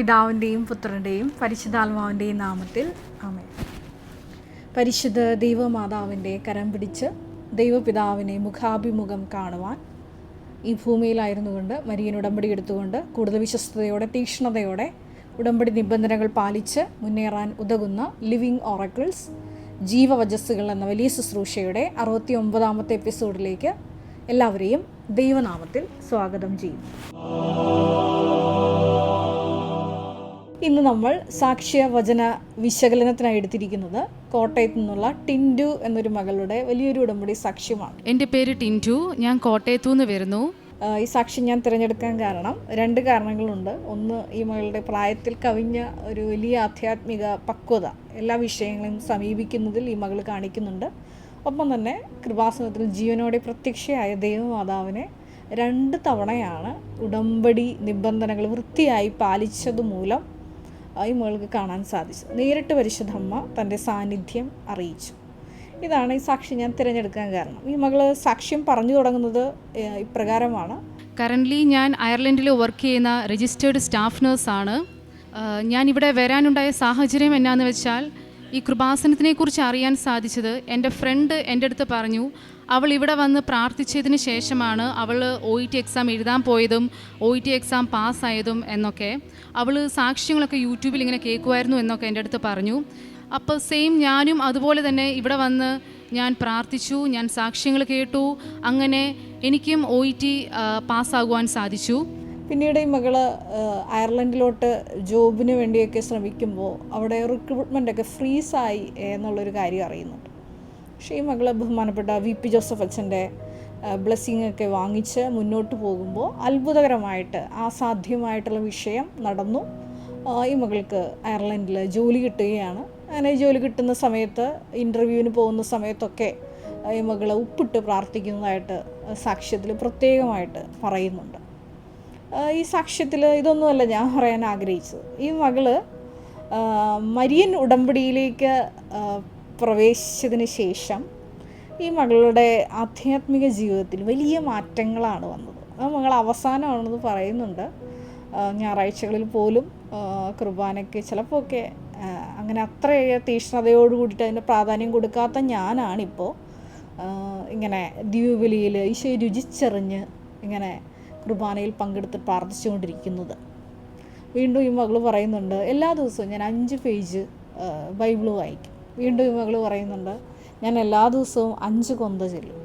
പിതാവിൻ്റെയും പുത്രൻ്റെയും പരിശുദ്ധാത്മാവിൻ്റെയും നാമത്തിൽ ആമേൻ. പരിശുദ്ധ ദൈവമാതാവിൻ്റെ കരം പിടിച്ച് ദൈവപിതാവിനെ മുഖാഭിമുഖം കാണുവാൻ ഈ ഭൂമിയിലായിരുന്നുകൊണ്ട് മരിയൻ ഉടമ്പടി എടുത്തുകൊണ്ട് കൂടുതൽ വിശ്വസ്തയോടെ തീക്ഷ്ണതയോടെ ഉടമ്പടി നിബന്ധനകൾ പാലിച്ച് മുന്നേറാൻ ഉതകുന്ന ലിവിങ് ഓറക്കിൾസ് ജീവവചസ്സുകൾ എന്ന വലിയ ശുശ്രൂഷയുടെ 69ാമത്തെ എപ്പിസോഡിലേക്ക് എല്ലാവരെയും ദൈവനാമത്തിൽ സ്വാഗതം ചെയ്യും. ഇന്ന് നമ്മൾ സാക്ഷ്യ വചന വിശകലനത്തിനായി എടുത്തിരിക്കുന്നത് കോട്ടയത്തു നിന്നുള്ള ടിൻറ്റു എന്നൊരു മകളുടെ വലിയൊരു ഉടമ്പടി സാക്ഷ്യമാണ്. എൻ്റെ പേര് ടിൻറ്റു, ഞാൻ കോട്ടയത്തു നിന്ന് വരുന്നു. ഈ സാക്ഷ്യം ഞാൻ തിരഞ്ഞെടുക്കാൻ കാരണം 2 കാരണങ്ങളുണ്ട്. ഒന്ന്, ഈ മകളുടെ പ്രായത്തിൽ കവിഞ്ഞ ഒരു വലിയ ആധ്യാത്മിക പക്വത എല്ലാ വിഷയങ്ങളും സമീപിക്കുന്നതിൽ ഈ മകൾ കാണിക്കുന്നുണ്ട്. ഒപ്പം തന്നെ കൃപാസനത്തിൽ ജീവനോടെ പ്രത്യക്ഷയായ ദൈവമാതാവിനെ 2 തവണയാണ് ഉടമ്പടി നിബന്ധനകൾ വൃത്തിയായി പാലിച്ചതുമൂലം ഈ മകൾക്ക് കാണാൻ സാധിച്ചു. നേരിട്ട് പരിശുദ്ധമ്മ തൻ്റെ സാന്നിധ്യം അറിയിച്ചു. ഇതാണ് ഈ സാക്ഷ്യം ഞാൻ തിരഞ്ഞെടുക്കാൻ കാരണം. ഈ മകൾ സാക്ഷ്യം പറഞ്ഞു തുടങ്ങുന്നത് ഇപ്രകാരമാണ്. കറൻ്റ്ലി ഞാൻ അയർലൻഡിൽ വർക്ക് ചെയ്യുന്ന രജിസ്റ്റേർഡ് സ്റ്റാഫ് നേഴ്സാണ്. ഞാനിവിടെ വരാനുണ്ടായ സാഹചര്യം എന്നാന്ന് വെച്ചാൽ, ഈ കൃപാസനത്തിനെക്കുറിച്ച് അറിയാൻ സാധിച്ചത് എൻ്റെ ഫ്രണ്ട് എൻ്റെ അടുത്ത് പറഞ്ഞു. അവൾ ഇവിടെ വന്ന് പ്രാർത്ഥിച്ചതിന് ശേഷമാണ് അവൾ OET എക്സാം എഴുതാൻ പോയതും OET എക്സാം പാസ്സായതും എന്നൊക്കെ. അവൾ സാക്ഷ്യങ്ങളൊക്കെ യൂട്യൂബിൽ ഇങ്ങനെ കേൾക്കുമായിരുന്നു എന്നൊക്കെ എൻ്റെ അടുത്ത് പറഞ്ഞു. അപ്പോൾ സെയിം ഞാനും അതുപോലെ തന്നെ ഇവിടെ വന്ന് ഞാൻ പ്രാർത്ഥിച്ചു, ഞാൻ സാക്ഷ്യങ്ങൾ കേട്ടു. അങ്ങനെ എനിക്കും OET പാസ്സാകുവാൻ സാധിച്ചു. പിന്നീട് ഈ മകൾ അയർലൻഡിലോട്ട് ജോബിന് വേണ്ടിയൊക്കെ ശ്രമിക്കുമ്പോൾ അവിടെ റിക്രൂട്ട്മെൻറ്റൊക്കെ ഫ്രീസായി എന്നുള്ളൊരു കാര്യം അറിയുന്നുണ്ട്. പക്ഷേ ഈ മകൾ ബഹുമാനപ്പെട്ട VP ജോസഫ് അച്ഛൻ്റെ ബ്ലെസ്സിങ് ഒക്കെ വാങ്ങിച്ച് മുന്നോട്ട് പോകുമ്പോൾ അത്ഭുതകരമായിട്ട് അസാധ്യമായിട്ടുള്ള വിഷയം നടന്നു. ഈ മകൾക്ക് അയർലൻഡിൽ ജോലി കിട്ടുകയാണ്. അങ്ങനെ ജോലി കിട്ടുന്ന സമയത്ത് ഇൻ്റർവ്യൂവിന് പോകുന്ന സമയത്തൊക്കെ ഈ മകൾ ഉപ്പിട്ട് പ്രാർത്ഥിക്കുന്നതായിട്ട് സാക്ഷ്യത്തിൽ പ്രത്യേകമായിട്ട് പറയുന്നുണ്ട്. ഈ സാക്ഷ്യത്തിൽ ഇതൊന്നുമല്ല ഞാൻ പറയാൻ ആഗ്രഹിച്ചത്. ഈ മകൾ മരിയൻ ഉടമ്പടിയിലേക്ക് പ്രവേശിച്ചതിന് ശേഷം ഈ മകളുടെ ആധ്യാത്മിക ജീവിതത്തിൽ വലിയ മാറ്റങ്ങളാണ് വന്നത്. ആ മകൾ അവസാനമാണെന്ന് പറയുന്നുണ്ട്. ഞായറാഴ്ചകളിൽ പോലും കുർബാനയ്ക്ക് ചിലപ്പോൾ ഒക്കെ അങ്ങനെ അത്രയേറെ തീക്ഷ്ണതയോട് കൂടിയിട്ട് അതിന് പ്രാധാന്യം കൊടുക്കാത്ത ഞാനാണിപ്പോൾ ഇങ്ങനെ ദിവ്യബലിയിൽ ഈശോയെ രുചിച്ചറിഞ്ഞ് ഇങ്ങനെ കുർബാനയിൽ പങ്കെടുത്ത് പ്രാർത്ഥിച്ചുകൊണ്ടിരിക്കുന്നത്. വീണ്ടും ഈ മകൾ പറയുന്നുണ്ട്, എല്ലാ ദിവസവും ഞാൻ 5 പേജ് ബൈബിൾ വായിക്കും. വീണ്ടും ഈ മകൾ പറയുന്നുണ്ട്, ഞാൻ എല്ലാ ദിവസവും 5 കൊന്ത ചൊല്ലും.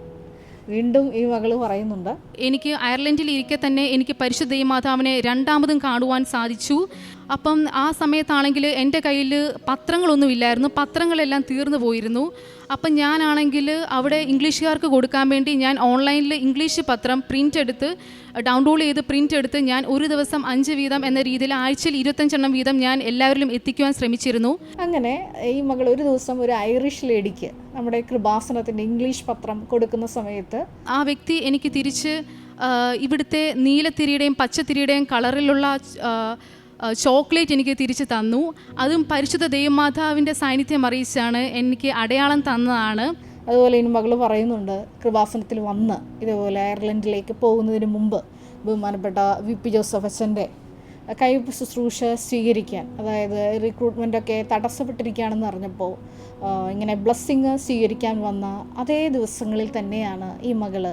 വീണ്ടും ഈ മകൾ പറയുന്നുണ്ട്, എനിക്ക് അയർലൻഡിൽ ഇരിക്കെ തന്നെ എനിക്ക് പരിശുദ്ധ ദൈവമാതാവിനെ 2ാമതും കാണുവാൻ സാധിച്ചു. അപ്പം ആ സമയത്താണെങ്കിൽ എൻ്റെ കയ്യിൽ പത്രങ്ങളൊന്നും ഇല്ലായിരുന്നു, പത്രങ്ങളെല്ലാം തീർന്നു പോയിരുന്നു. അപ്പം ഞാനാണെങ്കിൽ അവിടെ ഇംഗ്ലീഷുകാർക്ക് കൊടുക്കാൻ വേണ്ടി ഞാൻ ഓൺലൈനിൽ ഇംഗ്ലീഷ് പത്രം ഡൗൺലോഡ് ചെയ്ത് പ്രിൻ്റ് എടുത്ത് ഞാൻ ഒരു ദിവസം 5 വീതം എന്ന രീതിയിൽ ആഴ്ചയിൽ 25 വീതം ഞാൻ എല്ലാവരിലും എത്തിക്കുവാൻ ശ്രമിച്ചിരുന്നു. അങ്ങനെ ഈ മകൾ ഒരു ദിവസം ഒരു ഐറിഷ് ലേഡിക്ക് നമ്മുടെ കൃപാസനത്തിൻ്റെ ഇംഗ്ലീഷ് പത്രം കൊടുക്കുന്ന സമയത്ത് ആ വ്യക്തി എനിക്ക് തിരിച്ച് ഇവിടുത്തെ നീലത്തിരിയുടെയും പച്ചത്തിരിയുടെയും കളറിലുള്ള ചോക്ലേറ്റ് എനിക്ക് തിരിച്ച് തന്നു. അതും പരിശുദ്ധ ദൈവമാതാവിൻ്റെ സാന്നിധ്യം അറിയിച്ചാണ് എനിക്ക് അടയാളം തന്നതാണ്. അതുപോലെ ഇനി മകൾ പറയുന്നുണ്ട്, കൃപാസനത്തിൽ വന്ന് ഇതേപോലെ അയർലൻഡിലേക്ക് പോകുന്നതിന് മുമ്പ് ബഹുമാനപ്പെട്ട VP ജോസഫ് അച്ഛൻ്റെ കൈവപ്പ് ശുശ്രൂഷ സ്വീകരിക്കാൻ, അതായത് റിക്രൂട്ട്മെൻറ്റൊക്കെ തടസ്സപ്പെട്ടിരിക്കുകയാണെന്ന് അറിഞ്ഞപ്പോൾ ഇങ്ങനെ ബ്ലെസ്സിങ് സ്വീകരിക്കാൻ വന്ന അതേ ദിവസങ്ങളിൽ തന്നെയാണ് ഈ മകൾ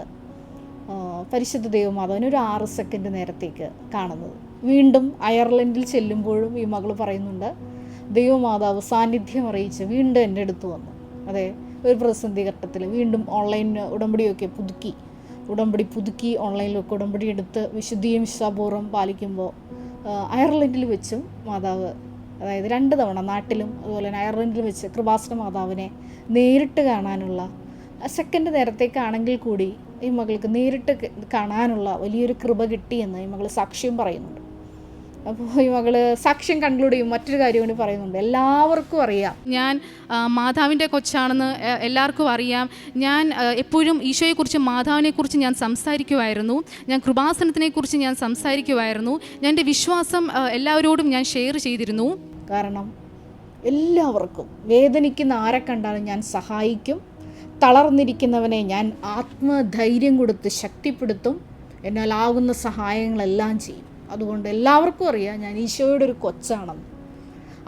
പരിശുദ്ധ ദൈവമാതാവിനെ ഒരു 6 സെക്കൻഡ് നേരത്തേക്ക് കാണുന്നത്. വീണ്ടും അയർലൻഡിൽ ചെല്ലുമ്പോഴും ഈ മകൾ പറയുന്നുണ്ട്, ദൈവമാതാവ് സാന്നിധ്യം അറിയിച്ച് വീണ്ടും എൻ്റെ അടുത്ത് വന്നു. അതെ, ഒരു പ്രതിസന്ധി ഘട്ടത്തിൽ വീണ്ടും ഓൺലൈൻ ഉടമ്പടിയൊക്കെ പുതുക്കി ഓൺലൈനിലൊക്കെ ഉടമ്പടി എടുത്ത് വിശുദ്ധിയും വിശ്വാസപൂർവ്വം പാലിക്കുമ്പോൾ അയർലൻഡിൽ വെച്ചും മാതാവ്, അതായത് 2 തവണ നാട്ടിലും അതുപോലെ തന്നെ അയർലൻഡിൽ വെച്ച് കൃപാസന മാതാവിനെ നേരിട്ട് കാണാനുള്ള സെക്കൻഡ് നേരത്തേക്കാണെങ്കിൽ കൂടി ഈ മകൾക്ക് നേരിട്ട് കാണാനുള്ള വലിയൊരു കൃപ കിട്ടിയെന്ന് ഈ മകൾ സാക്ഷ്യം പറയുന്നുണ്ട്. അപ്പോൾ ഈ മകൾ സാക്ഷ്യം കൺക്ലൂഡ് ചെയ്യും മറ്റൊരു കാര്യം കൂടി പറയുന്നുണ്ട്. എല്ലാവർക്കും അറിയാം ഞാൻ മാതാവിൻ്റെ കൊച്ചാണെന്ന് എല്ലാവർക്കും അറിയാം. ഞാൻ എപ്പോഴും ഈശോയെക്കുറിച്ച് മാതാവിനെക്കുറിച്ച് ഞാൻ സംസാരിക്കുമായിരുന്നു. ഞാൻ കൃപാസനത്തിനെക്കുറിച്ച് ഞാൻ സംസാരിക്കുമായിരുന്നു. ഞാൻ എൻ്റെ വിശ്വാസം എല്ലാവരോടും ഞാൻ ഷെയർ ചെയ്തിരുന്നു. കാരണം എല്ലാവർക്കും വേദനിക്കുന്ന ആരെ കണ്ടാലും ഞാൻ സഹായിക്കും, തളർന്നിരിക്കുന്നവനെ ഞാൻ ആത്മധൈര്യം കൊടുത്ത് ശക്തിപ്പെടുത്തും, എന്നാലാവുന്ന സഹായങ്ങളെല്ലാം ചെയ്യും. അതുകൊണ്ട് എല്ലാവർക്കും അറിയാം ഞാൻ ഈശോയുടെ ഒരു കൊച്ചാണെന്ന്.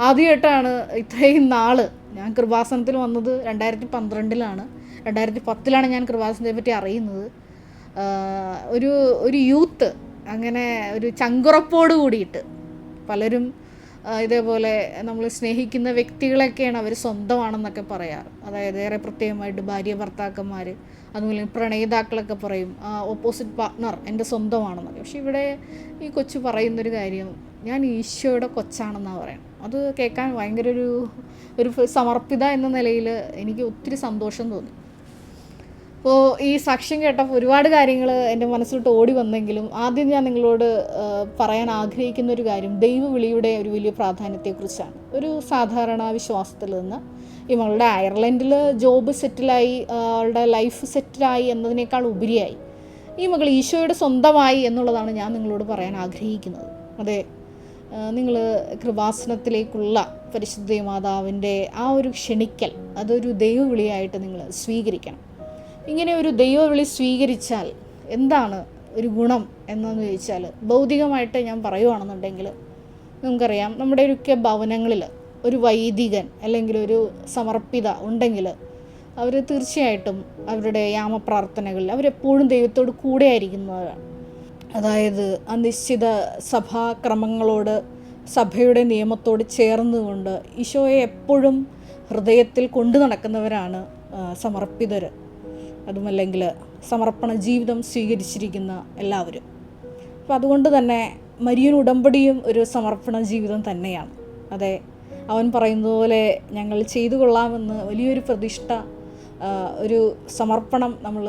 ആദ്യമായിട്ടാണ് ഇത്രയും നാൾ ഞാൻ കൃപാസനത്തിൽ വന്നത് 2012 2010 ഞാൻ കൃപാസനത്തെ പറ്റി അറിയുന്നത്. ഒരു യൂത്ത് അങ്ങനെ ഒരു ചങ്കുറപ്പോട് കൂടിയിട്ട് പലരും ഇതേപോലെ നമ്മൾ സ്നേഹിക്കുന്ന വ്യക്തികളൊക്കെയാണ് അവർ സ്വന്തമാണെന്നൊക്കെ പറയാറ്. അതായത് ഏറെ പ്രത്യേകമായിട്ട് ഭാര്യ ഭർത്താക്കന്മാർ, അതുപോലെ പ്രണയിതാക്കളൊക്കെ പറയും ഓപ്പോസിറ്റ് പാർട്ട്ണർ എൻ്റെ സ്വന്തമാണെന്നൊക്കെ. പക്ഷെ ഇവിടെ ഈ കൊച്ചു പറയുന്നൊരു കാര്യം, ഞാൻ ഈശോയുടെ കൊച്ചാണെന്നാണ് പറയുന്നത്. അത് കേൾക്കാൻ ഭയങ്കര ഒരു സമർപ്പിത എന്ന നിലയിൽ എനിക്ക് ഒത്തിരി സന്തോഷം തോന്നി. അപ്പോൾ ഈ സാക്ഷ്യം കേട്ടപ്പോൾ ഒരുപാട് കാര്യങ്ങൾ എൻ്റെ മനസ്സിലോട്ട് ഓടി വന്നെങ്കിലും ആദ്യം ഞാൻ നിങ്ങളോട് പറയാൻ ആഗ്രഹിക്കുന്ന ഒരു കാര്യം ദൈവവിളിയുടെ ഒരു വലിയ പ്രാധാന്യത്തെക്കുറിച്ചാണ്. ഒരു സാധാരണ വിശ്വാസത്തിൽ നിന്ന് ഈ മകളുടെ അയർലൻഡിൽ ജോബ് സെറ്റിലായി, അവളുടെ ലൈഫ് സെറ്റിലായി എന്നതിനേക്കാൾ ഉപരിയായി ഈ മകൾ ഈശോയുടെ സ്വന്തമായി എന്നുള്ളതാണ് ഞാൻ നിങ്ങളോട് പറയാൻ ആഗ്രഹിക്കുന്നത്. അതെ, നിങ്ങൾ കൃപാസനത്തിലേക്കുള്ള പരിശുദ്ധ മാതാവിൻ്റെ ആ ഒരു ക്ഷണിക്കൽ അതൊരു ദൈവവിളിയായിട്ട് നിങ്ങൾ സ്വീകരിക്കണം. ഇങ്ങനെ ഒരു ദൈവവിളി സ്വീകരിച്ചാൽ എന്താണ് ഒരു ഗുണം എന്നതെന്ന് ചോദിച്ചാൽ, ഭൗതികമായിട്ട് ഞാൻ പറയുകയാണെന്നുണ്ടെങ്കിൽ നമുക്കറിയാം നമ്മുടെ ഒക്കെ ഭവനങ്ങളിൽ ഒരു വൈദികൻ അല്ലെങ്കിൽ ഒരു സമർപ്പിത ഉണ്ടെങ്കിൽ അവർ തീർച്ചയായിട്ടും അവരുടെ യാമപ്രാർത്ഥനകളിൽ അവരെപ്പോഴും ദൈവത്തോട് കൂടെ ആയിരിക്കുന്നവരാണ്. അതായത് ആ നിശ്ചിത സഭാക്രമങ്ങളോട് സഭയുടെ നിയമത്തോട് ചേർന്നുകൊണ്ട് ഈശോയെ എപ്പോഴും ഹൃദയത്തിൽ കൊണ്ടു നടക്കുന്നവരാണ് സമർപ്പിതർ, അതുമല്ലെങ്കിൽ സമർപ്പണ ജീവിതം സ്വീകരിച്ചിരിക്കുന്ന എല്ലാവരും. അപ്പോൾ അതുകൊണ്ട് തന്നെ മരിയൻ ഉടമ്പടിയും ഒരു സമർപ്പണ ജീവിതം തന്നെയാണ്. അതെ, അവൻ പറയുന്നത് പോലെ ഞങ്ങൾ ചെയ്തു കൊള്ളാമെന്ന് വലിയൊരു പ്രതിഷ്ഠ, ഒരു സമർപ്പണം നമ്മൾ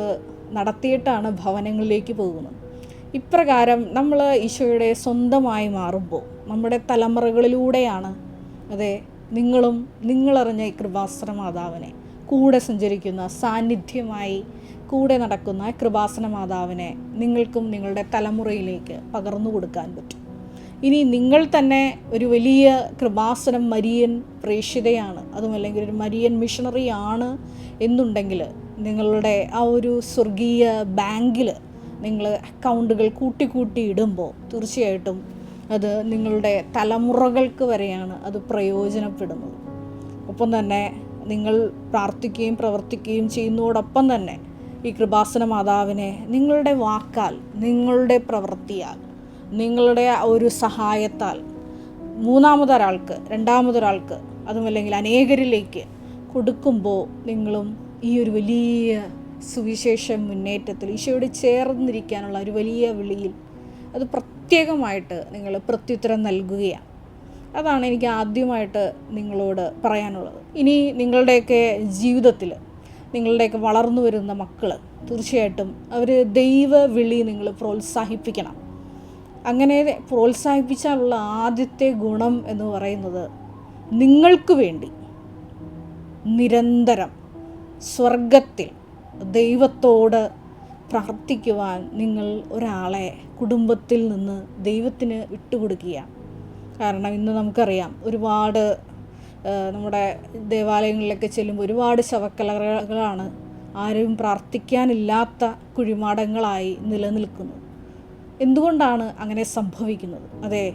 നടത്തിയിട്ടാണ് ഭവനങ്ങളിലേക്ക് പോകുന്നത്. ഇപ്രകാരം നമ്മൾ ഈശോയുടെ സ്വന്തമായി മാറുമ്പോൾ നമ്മുടെ തലമുറകളിലൂടെയാണ് അതെ നിങ്ങളും നിങ്ങളറിഞ്ഞ ഈ കൃപാസന മാതാവിനെ കൂടെ സഞ്ചരിക്കുന്ന സാന്നിധ്യമായി കൂടെ നടക്കുന്ന കൃപാസന മാതാവിനെ നിങ്ങൾക്കും നിങ്ങളുടെ തലമുറയിലേക്ക് പകർന്നു കൊടുക്കാൻ പറ്റും. ഇനി നിങ്ങൾ തന്നെ ഒരു വലിയ കൃപാസനം മരിയൻ പ്രേക്ഷിതയാണ്, അതുമല്ലെങ്കിൽ ഒരു മരിയൻ മിഷണറി ആണ് എന്നുണ്ടെങ്കിൽ നിങ്ങളുടെ ആ ഒരു സ്വർഗീയ ബാങ്കിൽ നിങ്ങൾ അക്കൗണ്ടുകൾ കൂട്ടി ഇടുമ്പോൾ തീർച്ചയായിട്ടും അത് നിങ്ങളുടെ തലമുറകൾക്ക് വരെയാണ് അത് പ്രയോജനപ്പെടുന്നത്. ഒപ്പം തന്നെ നിങ്ങൾ പ്രാർത്ഥിക്കുകയും പ്രവർത്തിക്കുകയും ചെയ്യുന്നതോടൊപ്പം തന്നെ ഈ കൃപാസന മാതാവിനെ നിങ്ങളുടെ വാക്കാൽ, നിങ്ങളുടെ പ്രവൃത്തിയാൽ, നിങ്ങളുടെ ഒരു സഹായത്താൽ മൂന്നാമതൊരാൾക്ക്, രണ്ടാമതൊരാൾക്ക്, അതുമല്ലെങ്കിൽ അനേകരിലേക്ക് കൊടുക്കുമ്പോൾ നിങ്ങളും ഈ ഒരു വലിയ സുവിശേഷ മുന്നേറ്റത്തിൽ ഈശോയോട് ചേർന്നിരിക്കാനുള്ള ഒരു വലിയ വിളിയിൽ അത് പ്രത്യേകമായിട്ട് നിങ്ങൾ പ്രത്യുത്തരം നൽകുകയാണ്. അതാണ് എനിക്ക് ആദ്യമായിട്ട് നിങ്ങളോട് പറയാനുള്ളത്. ഇനി നിങ്ങളുടെയൊക്കെ ജീവിതത്തിൽ നിങ്ങളുടെയൊക്കെ വളർന്നു വരുന്ന മക്കൾ തീർച്ചയായിട്ടും അവർ ദൈവവിളി നിങ്ങൾ പ്രോത്സാഹിപ്പിക്കണം. അങ്ങനെ പ്രോത്സാഹിപ്പിച്ചാലുള്ള ആദ്യത്തെ ഗുണം എന്ന് പറയുന്നത് നിങ്ങൾക്ക് വേണ്ടി നിരന്തരം സ്വർഗത്തിൽ ദൈവത്തോട് പ്രാർത്ഥിക്കുവാൻ നിങ്ങൾ ഒരാളെ കുടുംബത്തിൽ നിന്ന് ദൈവത്തിന് വിട്ടുകൊടുക്കുകയാണ്. കാരണം ഇന്ന് നമുക്കറിയാം ഒരുപാട് നമ്മുടെ ദേവാലയങ്ങളിലൊക്കെ ചെല്ലുമ്പോൾ ഒരുപാട് ശവക്കലകളാണ് ആരും പ്രാർത്ഥിക്കാനില്ലാത്ത കുഴിമാടങ്ങളായി നിലനിൽക്കുന്നത്. എന്തുകൊണ്ടാണ് അങ്ങനെ സംഭവിക്കുന്നത്? അതെ,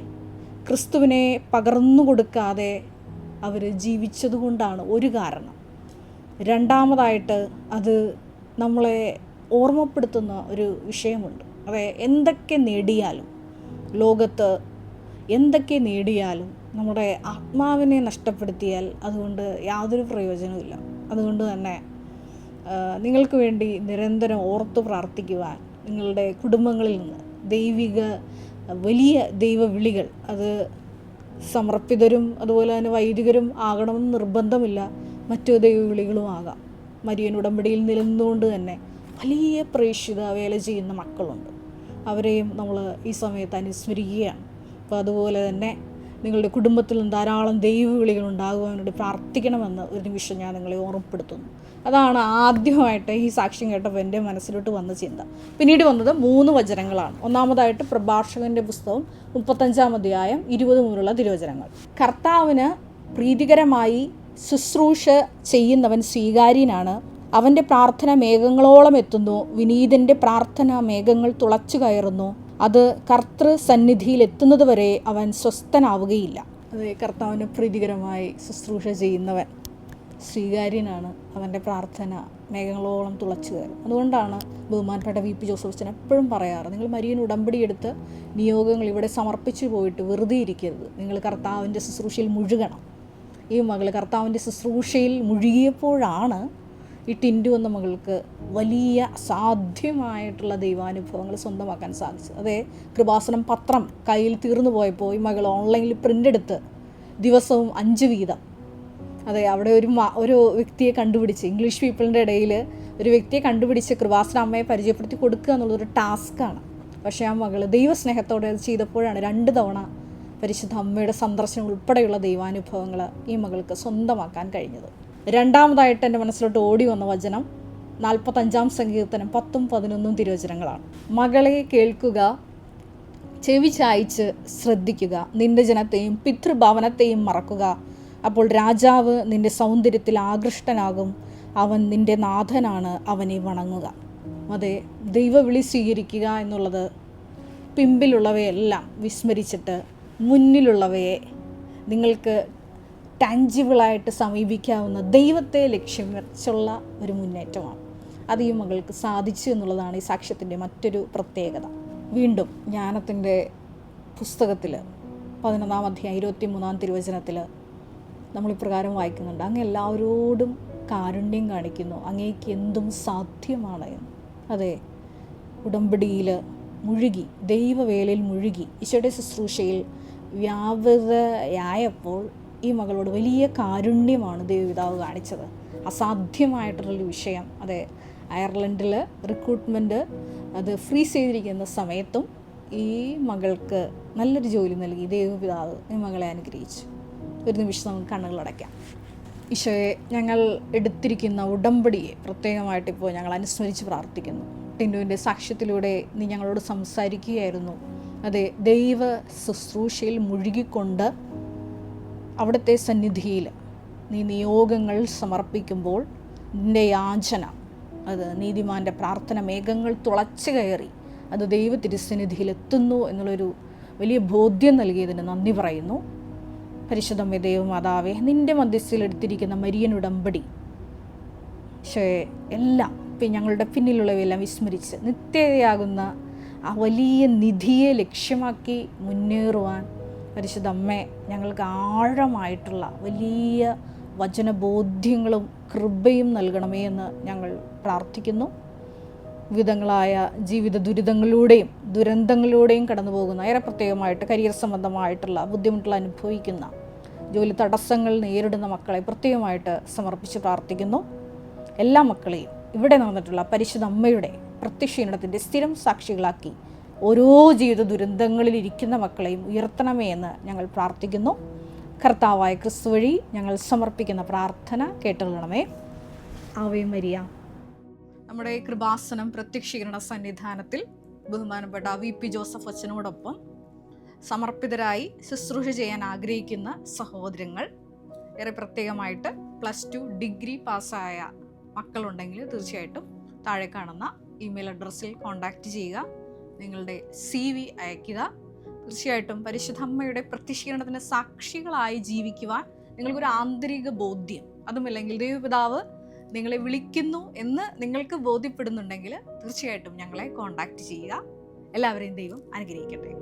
ക്രിസ്തുവിനെ പകർന്നു കൊടുക്കാതെ അവർ ജീവിച്ചതുകൊണ്ടാണ് ഒരു കാരണം. രണ്ടാമതായിട്ട് അത് നമ്മളെ ഓർമ്മപ്പെടുത്തുന്ന ഒരു വിഷയമുണ്ട്. അതെ, എന്തൊക്കെ നേടിയാലും ലോകത്ത് എന്തൊക്കെ നേടിയാലും നമ്മുടെ ആത്മാവിനെ നഷ്ടപ്പെടുത്തിയാൽ അതുകൊണ്ട് യാതൊരു പ്രയോജനവുമില്ല. അതുകൊണ്ട് തന്നെ നിങ്ങൾക്ക് വേണ്ടി നിരന്തരം ഓർത്ത് പ്രാർത്ഥിക്കുവാൻ നിങ്ങളുടെ കുടുംബങ്ങളിൽ നിന്ന് ദൈവിക വലിയ ദൈവവിളികൾ, അത് സമർപ്പിതരും അതുപോലെ തന്നെ വൈദികരും ആകണമെന്ന് നിർബന്ധമില്ല, മറ്റു ദൈവവിളികളും ആകാം. മരിയൻ ഉടമ്പടിയിൽ നിലനിന്നുകൊണ്ട് തന്നെ വലിയ പ്രേക്ഷിത വേല ചെയ്യുന്ന മക്കളുണ്ട്. അവരെയും നമ്മൾ ഈ സമയത്ത് അനുസ്മരിക്കുകയാണ്. അപ്പോൾ അതുപോലെ തന്നെ നിങ്ങളുടെ കുടുംബത്തിൽ ധാരാളം ദൈവവിളികൾ ഉണ്ടാകുവാൻ വേണ്ടി പ്രാർത്ഥിക്കണമെന്ന് ഒരു നിമിഷം ഞാൻ നിങ്ങളെ ഓർമ്മപ്പെടുത്തുന്നു. അതാണ് ആദ്യമായിട്ട് ഈ സാക്ഷ്യം കേട്ടപ്പോൾ എൻ്റെ മനസ്സിലോട്ട് വന്ന ചിന്ത. പിന്നീട് വന്നത് 3 വചനങ്ങളാണ്. ഒന്നാമതായിട്ട് പ്രഭാഷകൻ്റെ പുസ്തകം 35-ാം അധ്യായം 20 മുതലുള്ള തിരുവചനങ്ങൾ. കർത്താവിന് പ്രീതികരമായി ശുശ്രൂഷ ചെയ്യുന്നവൻ സ്വീകാര്യനാണ്. അവൻ്റെ പ്രാർത്ഥന മേഘങ്ങളോളം എത്തുന്നു. വിനീതൻ്റെ പ്രാർത്ഥന മേഘങ്ങൾ തുളച്ചു കയറുന്നു. അത് കർത്തൃ സന്നിധിയിൽ എത്തുന്നത് വരെ അവൻ സ്വസ്ഥനാവുകയില്ല. അത് കർത്താവിന് പ്രീതികരമായി ശുശ്രൂഷ ചെയ്യുന്നവൻ സ്വീകാര്യനാണ്. അവൻ്റെ പ്രാർത്ഥന മേഘങ്ങളോളം തുളച്ചു കയറും. അതുകൊണ്ടാണ് ബഹുമാനപ്പെട്ട വി പി ജോസഫ് അച്ഛൻ എപ്പോഴും പറയാറ്, നിങ്ങൾ മരിയൻ ഉടമ്പടി എടുത്ത് നിയോഗങ്ങൾ ഇവിടെ സമർപ്പിച്ചു പോയിട്ട് വെറുതെ ഇരിക്കരുത്, നിങ്ങൾ കർത്താവിൻ്റെ ശുശ്രൂഷയിൽ മുഴുകണം. ഈ മകൾ കർത്താവിൻ്റെ ശുശ്രൂഷയിൽ മുഴുകിയപ്പോഴാണ് ഈ ടിൻഡു എന്ന മകൾക്ക് വലിയ അസാധ്യമായിട്ടുള്ള ദൈവാനുഭവങ്ങൾ സ്വന്തമാക്കാൻ സാധിച്ചത്. അതേ, കൃപാസനം പത്രം കയ്യിൽ തീർന്നു പോയപ്പോൾ ഈ മകൾ ഓൺലൈനിൽ പ്രിൻ്റ് എടുത്ത് ദിവസവും 5 വീതം, അതെ, അവിടെ ഒരു വ്യക്തിയെ കണ്ടുപിടിച്ച്, ഇംഗ്ലീഷ് പീപ്പിളിൻ്റെ ഇടയിൽ ഒരു വ്യക്തിയെ കണ്ടുപിടിച്ച് കൃപാസന അമ്മയെ പരിചയപ്പെടുത്തി കൊടുക്കുക എന്നുള്ളതൊരു ടാസ്ക്കാണ്. പക്ഷേ ആ മകൾ ദൈവസ്നേഹത്തോടെ അത് ചെയ്തപ്പോഴാണ് 2 തവണ പരിശുദ്ധ അമ്മയുടെ സന്ദർശനം ഉൾപ്പെടെയുള്ള ദൈവാനുഭവങ്ങൾ ഈ മകൾക്ക് സ്വന്തമാക്കാൻ കഴിഞ്ഞത്. രണ്ടാമതായിട്ട് എൻ്റെ മനസ്സിലോട്ട് ഓടി വന്ന വചനം 45-ാം സങ്കീർത്തനം 10-11 തിരുവചനങ്ങളാണ്. മകളെ കേൾക്കുക, ചെവി ചായ്ച്ച് ശ്രദ്ധിക്കുക, നിന്റെ ജനത്തെയും പിതൃഭവനത്തെയും മറക്കുക. അപ്പോൾ രാജാവ് നിന്റെ സൗന്ദര്യത്തിൽ ആകൃഷ്ടനാകും, അവൻ നിന്റെ നാഥനാണ്, അവനെ വണങ്ങുക. അതെ, ദൈവവിളി സ്വീകരിക്കുക എന്നുള്ളത് പിമ്പിലുള്ളവയെല്ലാം വിസ്മരിച്ചിട്ട് മുന്നിലുള്ളവയെ നിങ്ങൾക്ക് ടാഞ്ചിബിളായിട്ട് സമീപിക്കാവുന്ന ദൈവത്തെ ലക്ഷ്യം വെച്ചുള്ള ഒരു മുന്നേറ്റമാണ്. അത് ഈ മകൾക്ക് സാധിച്ചു എന്നുള്ളതാണ് ഈ സാക്ഷ്യത്തിൻ്റെ മറ്റൊരു പ്രത്യേകത. വീണ്ടും ജ്ഞാനത്തിൻ്റെ പുസ്തകത്തിൽ 11-ാം അധ്യായം 23-ാം തിരുവചനത്തിൽ നമ്മളിപ്രകാരം വായിക്കുന്നുണ്ട്, അങ്ങ് എല്ലാവരോടും കാരുണ്യം കാണിക്കുന്നു, അങ്ങേക്ക് എന്തും സാധ്യമാണ് എന്ന്. അതെ, ഉടമ്പടിയിൽ മുഴുകി, ദൈവവേലയിൽ മുഴുകി, ഈശോയുടെ ശുശ്രൂഷയിൽ വ്യാപൃതയായപ്പോൾ ഈ മകളോട് വലിയ കാരുണ്യമാണ് ദൈവപിതാവ് കാണിച്ചത്. അസാധ്യമായിട്ടുള്ളൊരു വിഷയം, അതെ, അയർലൻഡിൽ റിക്രൂട്ട്മെൻറ്റ് അത് ഫ്രീസ് ചെയ്തിരിക്കുന്ന സമയത്തും ഈ മകൾക്ക് നല്ലൊരു ജോലി നൽകി ദൈവപിതാവ് ഈ മകളെ അനുഗ്രഹിച്ചു. ഒരു നിമിഷം നമുക്ക് കണ്ണുകളടയ്ക്കാം. ഈശോയെ, ഞങ്ങൾ എടുത്തിരിക്കുന്ന ഉടമ്പടിയെ പ്രത്യേകമായിട്ട് ഇപ്പോൾ ഞങ്ങൾ അനുസ്മരിച്ച് പ്രാർത്ഥിക്കുന്നു. ടിൻഡുവിൻ്റെ സാക്ഷ്യത്തിലൂടെ നീ ഞങ്ങളോട് സംസാരിക്കുകയായിരുന്നു. അതെ, ദൈവ ശുശ്രൂഷയിൽ മുഴുകിക്കൊണ്ട് അവിടുത്തെ സന്നിധിയിൽ നീ നിയോഗങ്ങൾ സമർപ്പിക്കുമ്പോൾ നിൻ്റെ യാചന, അത് നീതിമാൻ്റെ പ്രാർത്ഥന മേഘങ്ങൾ തുളച്ചു കയറി അത് ദൈവ തിരുസന്നിധിയിൽ എത്തുന്നു എന്നുള്ളൊരു വലിയ ബോധ്യം നൽകിയതിന് നന്ദി പറയുന്നു. പരിശുദ്ധമേ ദൈവമാതാവേ, നിൻ്റെ മധ്യസ്ഥയിൽ എടുത്തിരിക്കുന്ന മരിയൻ ഉടമ്പടി എല്ലാം ഞങ്ങളുടെ പിന്നിലുള്ളവയെല്ലാം വിസ്മരിച്ച് നിത്യതയാകുന്ന ആ വലിയ നിധിയെ ലക്ഷ്യമാക്കി മുന്നേറുവാൻ പരിശുദ്ധ അമ്മേ ഞങ്ങൾക്ക് ആഴമായിട്ടുള്ള വലിയ വചനബോധ്യങ്ങളും കൃപയും നൽകണമേ എന്ന് ഞങ്ങൾ പ്രാർത്ഥിക്കുന്നു. വിവിധങ്ങളായ ജീവിത ദുരിതങ്ങളിലൂടെയും ദുരന്തങ്ങളിലൂടെയും കടന്നു പോകുന്ന, ഏറെ പ്രത്യേകമായിട്ട് കരിയർ സംബന്ധമായിട്ടുള്ള ബുദ്ധിമുട്ടുകൾ അനുഭവിക്കുന്ന, ജോലി തടസ്സങ്ങൾ നേരിടുന്ന മക്കളെ പ്രത്യേകമായിട്ട് സമർപ്പിച്ച് പ്രാർത്ഥിക്കുന്നു. എല്ലാ മക്കളെയും ഇവിടെ നടന്നിട്ടുള്ള പരിശുദ്ധ അമ്മയുടെ പ്രത്യക്ഷീകരണത്തിൻ്റെ സ്ഥിരം സാക്ഷികളാക്കി ഓരോ ജീവിത ദുരന്തങ്ങളിലിരിക്കുന്ന മക്കളെയും ഉയർത്തണമേ എന്ന് ഞങ്ങൾ പ്രാർത്ഥിക്കുന്നു. കർത്താവായ ക്രിസ്തു വഴി ഞങ്ങൾ സമർപ്പിക്കുന്ന പ്രാർത്ഥന കേട്ടുകൊള്ളണമേ. Ave Maria. നമ്മുടെ കൃപാസനം പ്രത്യക്ഷീകരണ സന്നിധാനത്തിൽ ബഹുമാനപ്പെട്ട വി പി ജോസഫ് അച്ഛനോടൊപ്പം സമർപ്പിതരായി ശുശ്രൂഷ ചെയ്യാൻ ആഗ്രഹിക്കുന്ന സഹോദരങ്ങൾ, ഏറെ പ്രത്യേകമായിട്ട് +2 ഡിഗ്രി പാസ്സായ മക്കളുണ്ടെങ്കിൽ തീർച്ചയായിട്ടും താഴെ കാണുന്ന ഇമെയിൽ അഡ്രസ്സിൽ കോൺടാക്റ്റ് ചെയ്യുക, നിങ്ങളുടെ CV അയയ്ക്കുക. തീർച്ചയായിട്ടും പരിശുദ്ധ അമ്മയുടെ പ്രത്യക്ഷീകരണത്തിന് സാക്ഷികളായി ജീവിക്കുവാൻ നിങ്ങൾക്കൊരു ആന്തരിക ബോധ്യം, അതുമല്ലെങ്കിൽ ദൈവപിതാവ് നിങ്ങളെ വിളിക്കുന്നു എന്ന് നിങ്ങൾക്ക് ബോധ്യപ്പെടുന്നുണ്ടെങ്കിൽ തീർച്ചയായിട്ടും ഞങ്ങളെ കോൺടാക്റ്റ് ചെയ്യുക. എല്ലാവരെയും ദൈവം അനുഗ്രഹിക്കട്ടെ.